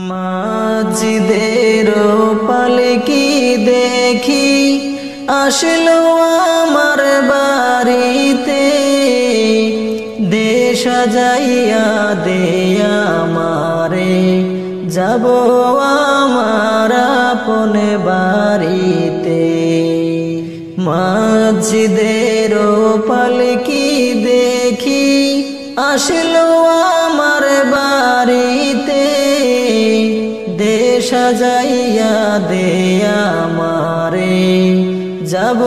মসজিদের পালকি দেখি আসলো আমার বাড়িতে, দে সাজাইয়া দে আমারে, যাব আমার আপন বাড়িতে। মসজিদের পালকি দেখি আসলো আমার বাড়িতে, দে সাজাইয়া দে আমারে, যাব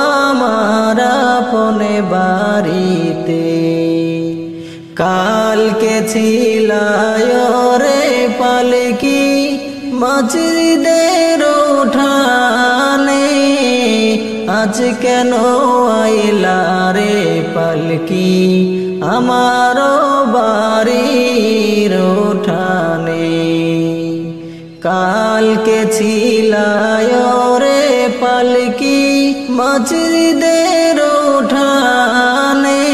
আমার আপন বাড়িতে। কালকে ছিলায় রে পালকি মসজিদের উঠানে, আজ কেন আইলা রে পালকি আমার বাড়ির উঠানে। কালকে ছিলায় রে পালকি মসজিদের উঠানে,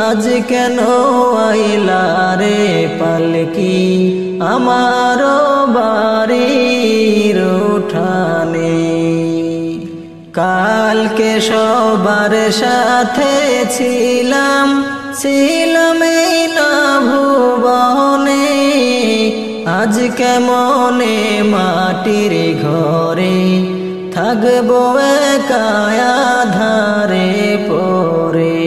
আজ কেন আইলা রে পালকি আমার বাড়ির উঠানে। কালকে সবার সাথে ছিলাম এই না ভুবনে, আজ কেমনে মাটির ঘরে থাকবো একা আঁধারে পড়ে।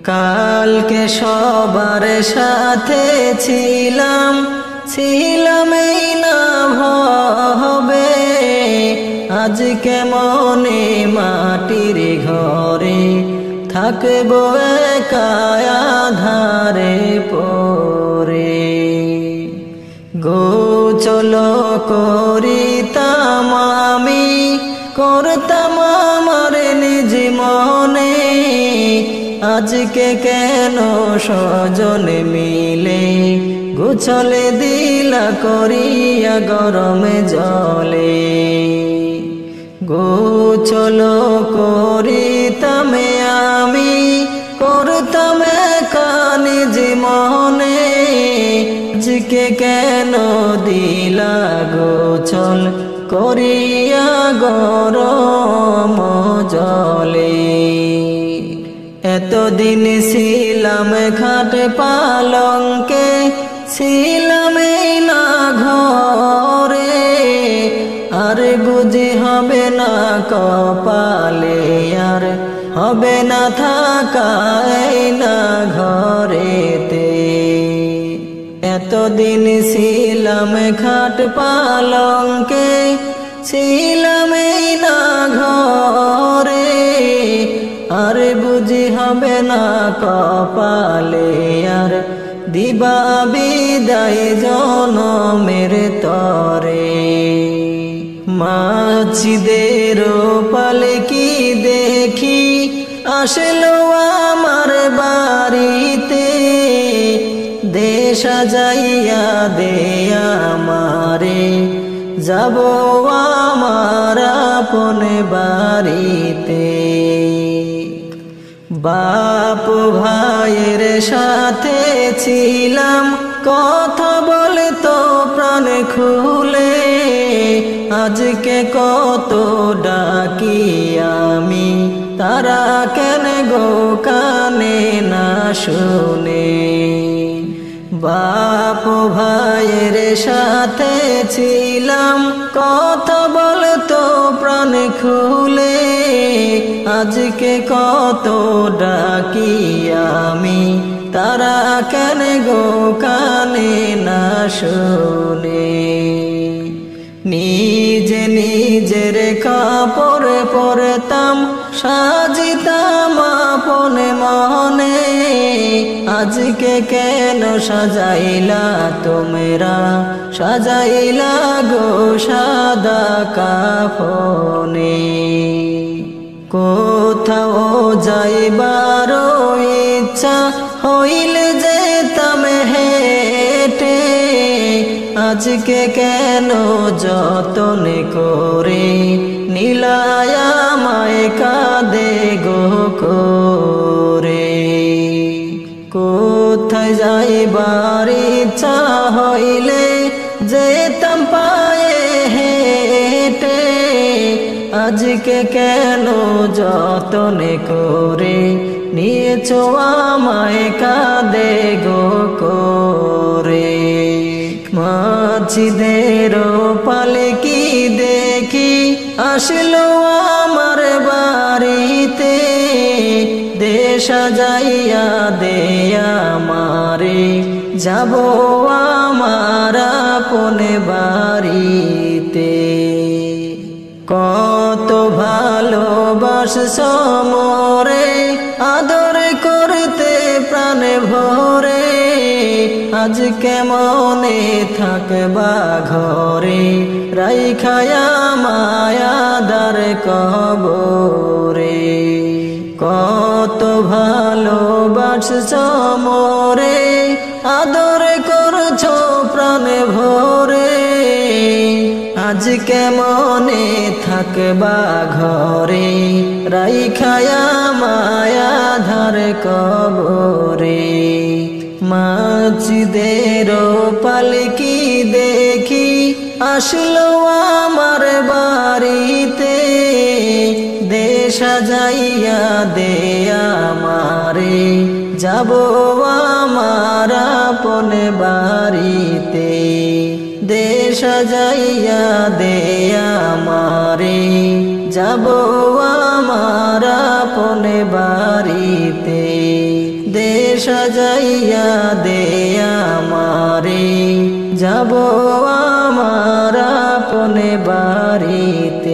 কালকে সবার সাথে ছিলাম এই না ভবে, আজ কেমনে মাটির ঘরে থাকবো একা আঁধারে পড়ে। গোসল করিতাম আমি, করতাম আমার নিজ মনে, আজকে কেন স্বজন মিলে গোসল দিলা করিয়া গরমে জলে। গোসল করিতাম আমি, করতাম একা নিজ মনে, আজকে কেন দিলা গোসল করিয়া গরম জলে। এতদিন ছিলাম খাট পালঙ্কে, ছিলাম এই না ঘরে, আর বুঝি হবে না কপালে, আর হবে না থাকা এই না ঘরেতে। এতদিন ছিলাম খাট পালঙ্কে, ছিলাম এই না ঘরে, আর বুঝি হবে না কপালে, আর দিবা বিদায় জনমের তরে। মসজিদের পালকি দেখি আসলো আমার বাড়িতে, দে সাজাইয়া দে আমারে, যাব আমার আপন বাড়িতে। বাপ ভাইয়ের সাথে ছিলাম কথা বলতো প্রাণ খুলে, আজকে কত ডাকি আমি, তারা কেন গো কানে না শুনে। বাপ ভাইয়ের সাথে ছিলাম কথা বলতো প্রাণ খুলে, আজকে কত ডাকি আমি, তারা কেন গো কানে না শুনে। নিজে নিজের কাপড় পরতাম, সাজিতাম আপন মনে, আজকে কেন সাজাইলা তোমরা, সাজাইলা গো সাদা কাফনে। কোথাও যাইবার ইচ্ছা হইলে যেতাম হেঁটে, আজকে কেন যতন করে নীলায়া মায় কাঁদে গো করে। কোথায় যাইবার ইচ্ছা হয় হইলে যেতাম পায়ে হেঁটে, আজকে কেন যতনে করে নিয়েছো আমায় কাঁদে গো করে। মাঝিদের পালকি দেখি আসলো আমার বাড়িতে, দেশ সাজাইয়া দে আমারে, যাব আমার আপন বাড়িতে। কত ভালোবাসছো মোরে, আদর করতে প্রাণ ভরে, আজকে মনে থাকবা ঘরে, রাইখায়া মায়াদার কবরে। কত ভালোবাসছো মোরে, আদর করছো প্রাণ ভরে, আজকে মনে থাকবা ঘরে, রাইখায়া মায়াধার কবরে। মাঝিদের পালকি দেখি আসলো আমার বাড়িতে, দেশ সাজাইয়া দে আমারে, যাব আমার আপন বাড়িতে। দেশ সাজাইয়া দে আমারে, যাব আমার আপন বাড়িতে। দেশ সাজাইয়া দে আমারে, যাব আমার আপন বাড়িতে।